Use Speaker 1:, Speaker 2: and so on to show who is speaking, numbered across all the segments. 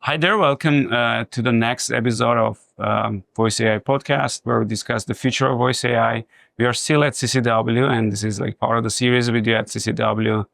Speaker 1: Hi there, welcome to the next episode of Voice AI podcast, where we discuss the future of voice AI. We are still at CCW, and this is like part of the series we do at CCW.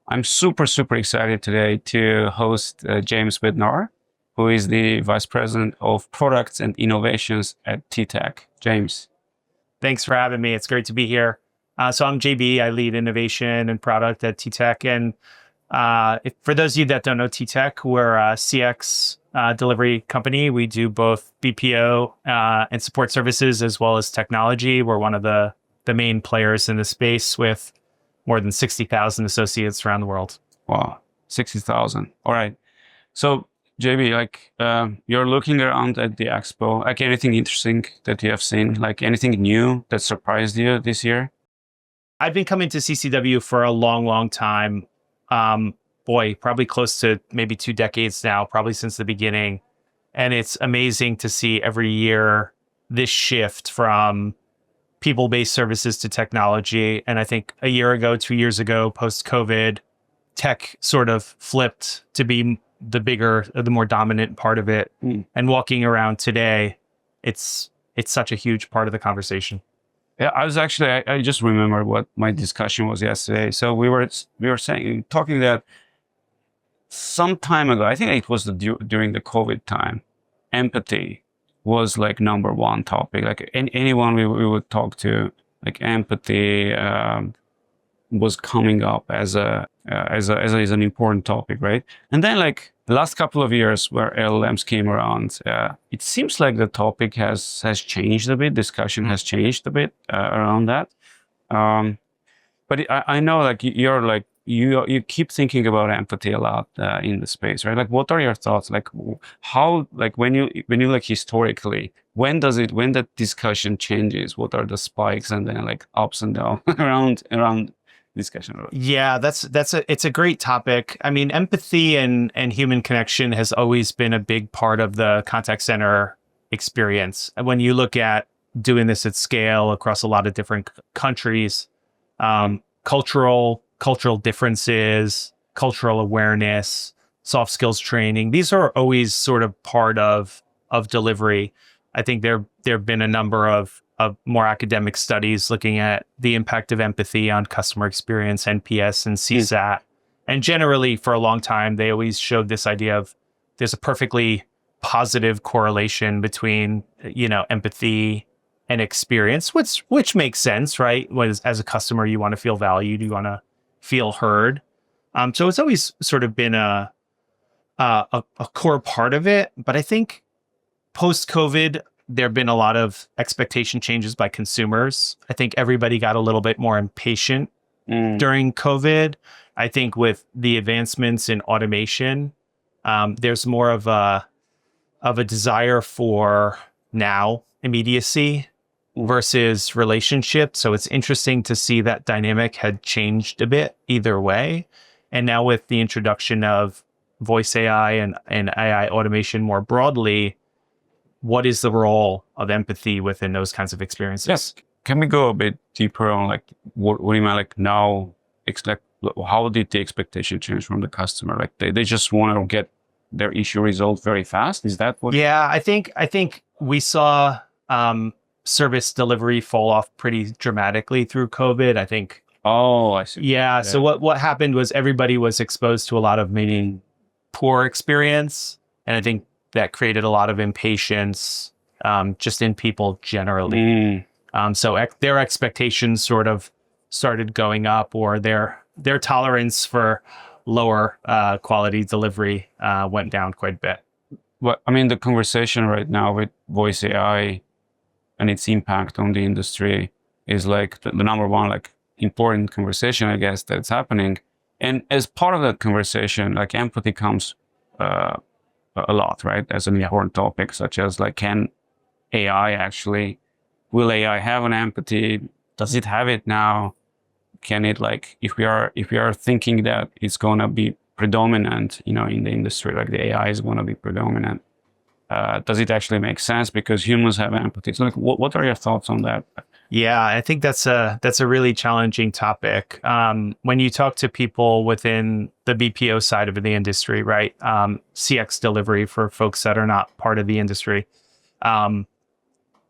Speaker 1: I'm super excited today to host James Bednar, who is the Vice President of Products and Innovations at TTEC. James.
Speaker 2: Thanks for having me. It's great to be here. So I'm JB. I lead innovation and product at TTEC. And for those of you that don't know TTEC, we're a CX delivery company. We do both BPO and support services as well as technology. We're one of the main players in the space with more than 60,000 associates around the world.
Speaker 1: Wow, 60,000. All right. So JB, you're looking around at the expo, like anything interesting that you have seen, like anything new that surprised you this year?
Speaker 2: I've been coming to CCW for a long time. Probably close to maybe 2 decades now, probably since the beginning. And it's amazing to see every year this shift from people-based services to technology. And I think a year ago, 2 years ago, post-COVID, tech sort of flipped to be the more dominant part of it. And walking around today, it's such a huge part of the conversation.
Speaker 1: Yeah, I just remember what my discussion was yesterday. So we were talking that some time ago, I think it was during the COVID time, empathy was like number one topic. Like anyone we would talk to, like empathy was coming up as an important topic, right? And then like the last couple of years where LLMs came around, it seems like the topic has changed a bit. Discussion has changed a bit around that. But I know like you keep thinking about empathy a lot in the space, right? Like, what are your thoughts? Like, how, like when you like historically, when that discussion changes? What are the spikes and then like ups and downs around discussion?
Speaker 2: Yeah, it's a great topic. I mean, empathy and human connection has always been a big part of the contact center experience. When you look at doing this at scale across a lot of different countries, cultural differences, cultural awareness, soft skills training, these are always sort of part of delivery. I think there have been a number of more academic studies looking at the impact of empathy on customer experience, NPS and CSAT. And generally, for a long time, they always showed this idea of there's a perfectly positive correlation between, empathy and experience, which makes sense, right? As a customer, you want to feel valued, you want to feel heard. So it's always sort of been a core part of it. But I think post-COVID, there have been a lot of expectation changes by consumers. I think everybody got a little bit more impatient during COVID. I think with the advancements in automation, there's more of a desire for now immediacy versus relationship. So it's interesting to see that dynamic had changed a bit either way. And now with the introduction of voice AI and AI automation more broadly, what is the role of empathy within those kinds of experiences?
Speaker 1: Yes. Can we go a bit deeper on like what do you mean like now? How did the expectation change from the customer? Like they just want to get their issue resolved very fast. Is that what?
Speaker 2: Yeah, I think we saw service delivery fall off pretty dramatically through COVID. I think.
Speaker 1: Oh, I see.
Speaker 2: Yeah. So what happened was everybody was exposed to a lot of maybe poor experience, and I think that created a lot of impatience just in people generally. So their expectations sort of started going up, or their tolerance for lower quality delivery went down quite a bit.
Speaker 1: Well, I mean, the conversation right now with voice AI and its impact on the industry is like the number one like important conversation, I guess, that's happening. And as part of that conversation, like empathy comes a lot, right? As an important topic, such as like, will AI have an empathy? Does it have it now? Can it, like, if we are thinking that it's going to be predominant, in the industry, like the AI is going to be predominant, does it actually make sense because humans have empathy? So like, what are your thoughts on that?
Speaker 2: Yeah, I think that's a really challenging topic. When you talk to people within the BPO side of the industry, right? CX delivery for folks that are not part of the industry. Um,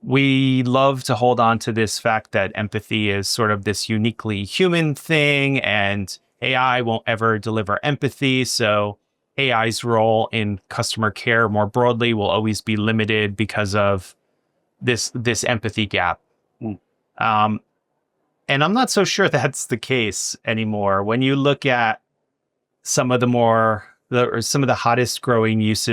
Speaker 2: we love to hold on to this fact that empathy is sort of this uniquely human thing, and AI won't ever deliver empathy. So AI's role in customer care more broadly will always be limited because of this empathy gap.
Speaker 1: Mm.
Speaker 2: Um, and I'm not so sure that's the case anymore. When you look at some of some of the hottest growing use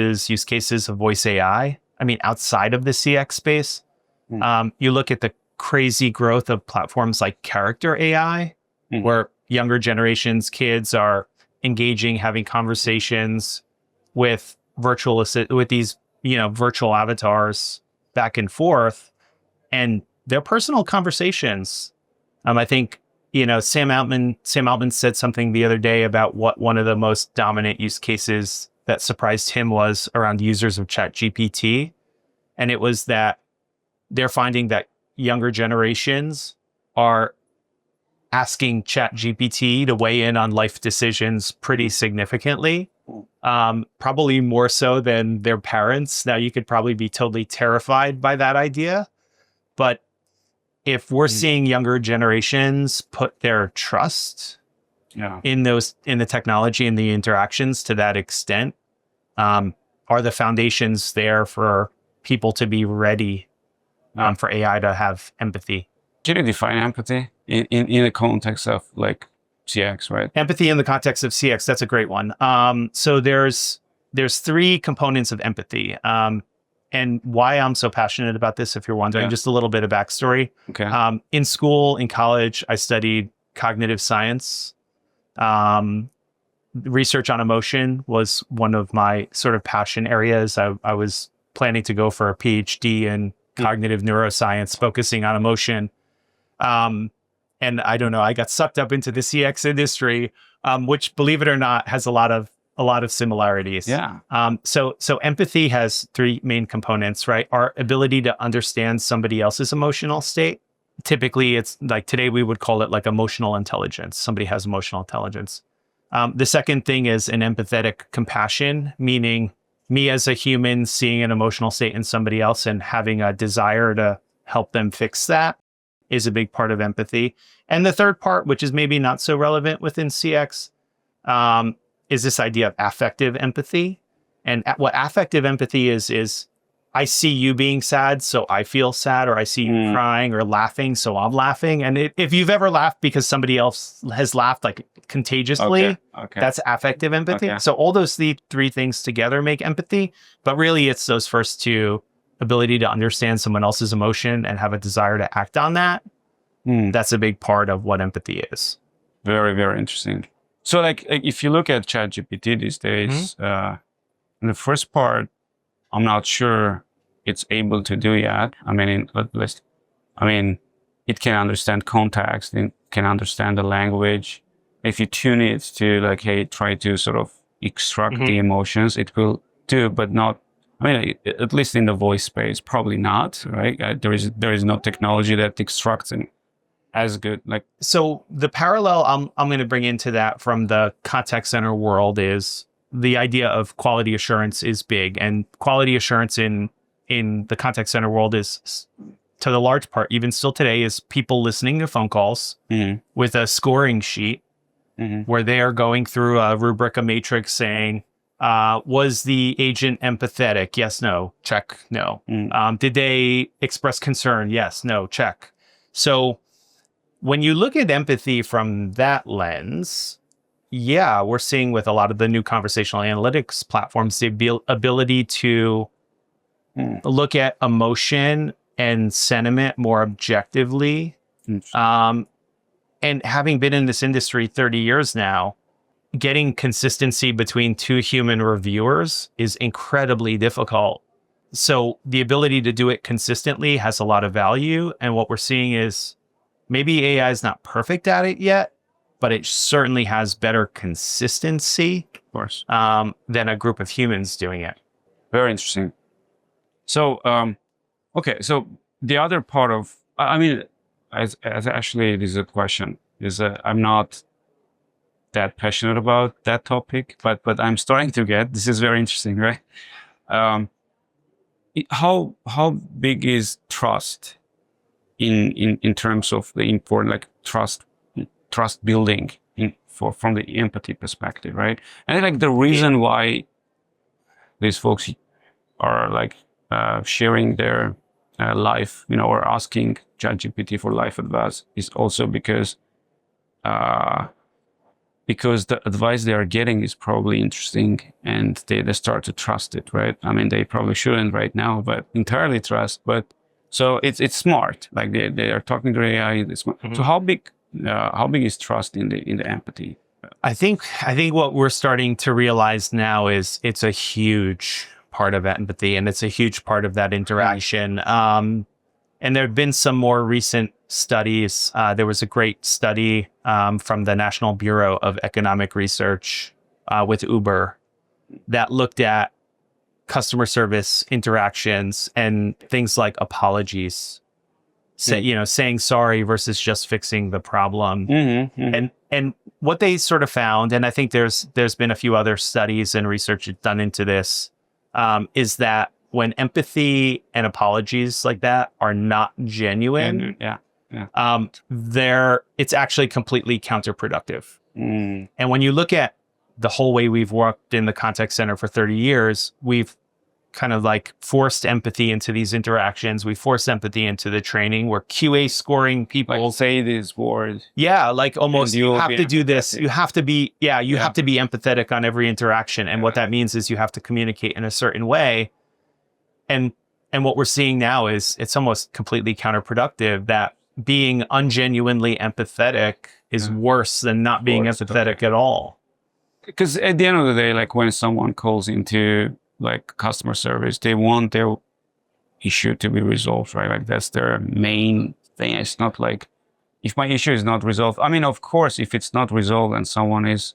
Speaker 2: cases of voice AI, I mean, outside of the CX space,
Speaker 1: Mm.
Speaker 2: you look at the crazy growth of platforms like character AI,
Speaker 1: Mm.
Speaker 2: where younger generations, kids are engaging, having conversations with with these, virtual avatars back and forth, and their personal conversations. I think, Sam Altman said something the other day about what one of the most dominant use cases that surprised him was around users of ChatGPT. And it was that they're finding that younger generations are asking ChatGPT to weigh in on life decisions pretty significantly. Probably more so than their parents. Now, you could probably be totally terrified by that idea, but if we're
Speaker 1: Mm.
Speaker 2: seeing younger generations put their trust
Speaker 1: Yeah.
Speaker 2: in the technology and the interactions to that extent, are the foundations there for people to be ready
Speaker 1: Yeah.
Speaker 2: for AI to have empathy?
Speaker 1: Can you define empathy in the context of like CX, right?
Speaker 2: Empathy in the context of CX, that's a great one. So there's three components of empathy. And why I'm so passionate about this, if you're wondering,
Speaker 1: Yeah.
Speaker 2: just a little bit of backstory.
Speaker 1: Okay.
Speaker 2: In school, in college, I studied cognitive science. Research on emotion was one of my sort of passion areas. I was planning to go for a PhD in cognitive neuroscience, focusing on emotion. And I don't know, I got sucked up into the CX industry, which, believe it or not, has a lot of similarities.
Speaker 1: Yeah.
Speaker 2: So empathy has three main components, right? Our ability to understand somebody else's emotional state. Typically, it's like today we would call it like emotional intelligence. Somebody has emotional intelligence. The second thing is an empathetic compassion, meaning me as a human seeing an emotional state in somebody else and having a desire to help them fix that is a big part of empathy. And the third part, which is maybe not so relevant within CX, is this idea of affective empathy. And what affective empathy is I see you being sad, so I feel sad, or I see you crying or laughing, so I'm laughing. And if you've ever laughed because somebody else has laughed like contagiously,
Speaker 1: Okay.
Speaker 2: that's affective empathy.
Speaker 1: Okay.
Speaker 2: So all those three things together make empathy. But really, it's those first two: ability to understand someone else's emotion and have a desire to act on that. That's a big part of what empathy is.
Speaker 1: Very, very interesting. So like if you look at ChatGPT these days, in the first part, I'm not sure it's able to do yet. I mean, it can understand context, it can understand the language. If you tune it to like, hey, try to sort of extract the emotions, it will do, but not. I mean, at least in the voice space, probably not, right? There is no technology that extracts it as good. Like,
Speaker 2: so the parallel I'm going to bring into that from the contact center world is the idea of quality assurance is big, and quality assurance in the contact center world is, to the large part, even still today, is people listening to phone calls with a scoring sheet where they are going through a rubric, a matrix, saying, was the agent empathetic? Yes, no, check, no. Did they express concern? Yes, no, check. So when you look at empathy from that lens, yeah, we're seeing with a lot of the new conversational analytics platforms, the ability to look at emotion and sentiment more objectively. And having been in this industry 30 years now, getting consistency between two human reviewers is incredibly difficult. So the ability to do it consistently has a lot of value. And what we're seeing is maybe AI is not perfect at it yet, but it certainly has better consistency,
Speaker 1: of course,
Speaker 2: than a group of humans doing it.
Speaker 1: Very interesting. So, okay. So the other part of, I mean, as actually, this is a question. I'm not that passionate about that topic, but I'm starting to get. This is very interesting, right? Um, how big is trust in terms of the important, like trust building from the empathy perspective, right? And like the reason why these folks are like sharing their life, or asking ChatGPT for life advice is also because the advice they are getting is probably interesting, and they start to trust it, right? I mean, they probably shouldn't right now, but entirely trust. But so it's smart. Like they are talking to AI. It's smart.
Speaker 2: Mhm.
Speaker 1: So how big is trust in the empathy?
Speaker 2: I think what we're starting to realize now is it's a huge part of empathy, and it's a huge part of that interaction. And there have been some more recent studies. There was a great study from the National Bureau of Economic Research with Uber that looked at customer service interactions and things like apologies, saying sorry versus just fixing the problem. And what they sort of found, and I think there's been a few other studies and research done into this, is that when empathy and apologies like that are not genuine, it's actually completely counterproductive. And when you look at the whole way we've worked in the contact center for 30 years, we've kind of like forced empathy into these interactions. We forced empathy into the training. We're QA scoring people.
Speaker 1: Like, say this word.
Speaker 2: Yeah, like almost you have to do this.
Speaker 1: empathetic.
Speaker 2: You have to be, you have to be empathetic on every interaction. And what that means is you have to communicate in a certain way. And what we're seeing now is it's almost completely counterproductive, that being ungenuinely empathetic is worse than not being empathetic at all.
Speaker 1: Because at the end of the day, like when someone calls into like customer service, they want their issue to be resolved, right? Like that's their main thing. It's not like, if my issue is not resolved, I mean, of course, if it's not resolved and someone is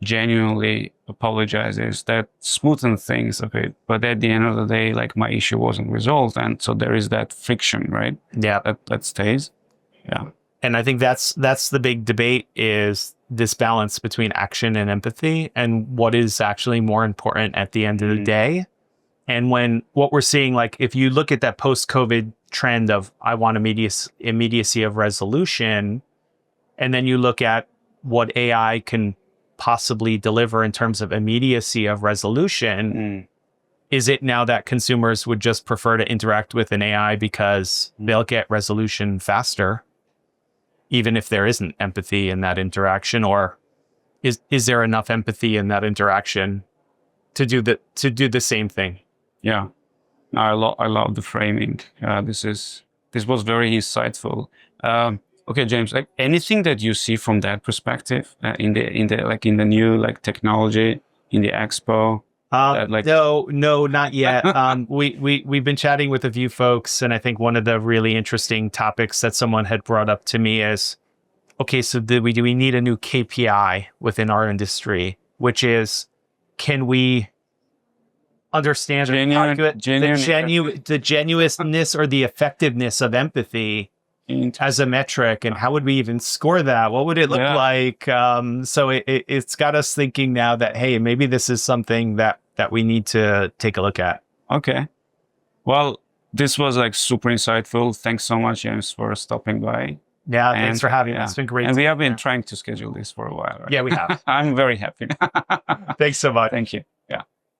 Speaker 1: genuinely apologizes, that smoothens things a bit. But at the end of the day, like my issue wasn't resolved. And so there is that friction, right?
Speaker 2: Yeah.
Speaker 1: That stays. Yeah.
Speaker 2: And I think that's the big debate, is this balance between action and empathy, and what is actually more important at the end of the day. And what we're seeing, like if you look at that post-COVID trend of I want immediacy of resolution, and then you look at what AI can possibly deliver in terms of immediacy of resolution, is it now that consumers would just prefer to interact with an AI because they'll get resolution faster, even if there isn't empathy in that interaction? Or is there enough empathy in that interaction to do the same thing?
Speaker 1: Yeah, I love the framing. This was very insightful. Okay, James, like anything that you see from that perspective in the new like technology in the expo?
Speaker 2: No, not yet. We've been chatting with a few folks, and I think one of the really interesting topics that someone had brought up to me is, okay, so do we need a new KPI within our industry, which is, can we understand the genuineness or the effectiveness of empathy as a metric, and how would we even score that? What would it look like? So it's got us thinking now that, hey, maybe this is something that we need to take a look at.
Speaker 1: Okay. Well, this was like super insightful. Thanks so much, James, for stopping by.
Speaker 2: Yeah, thanks for having me. It's been great.
Speaker 1: And we have been trying to schedule this for a while, right?
Speaker 2: Yeah, we have.
Speaker 1: I'm very happy.
Speaker 2: Thanks so much.
Speaker 1: Thank you.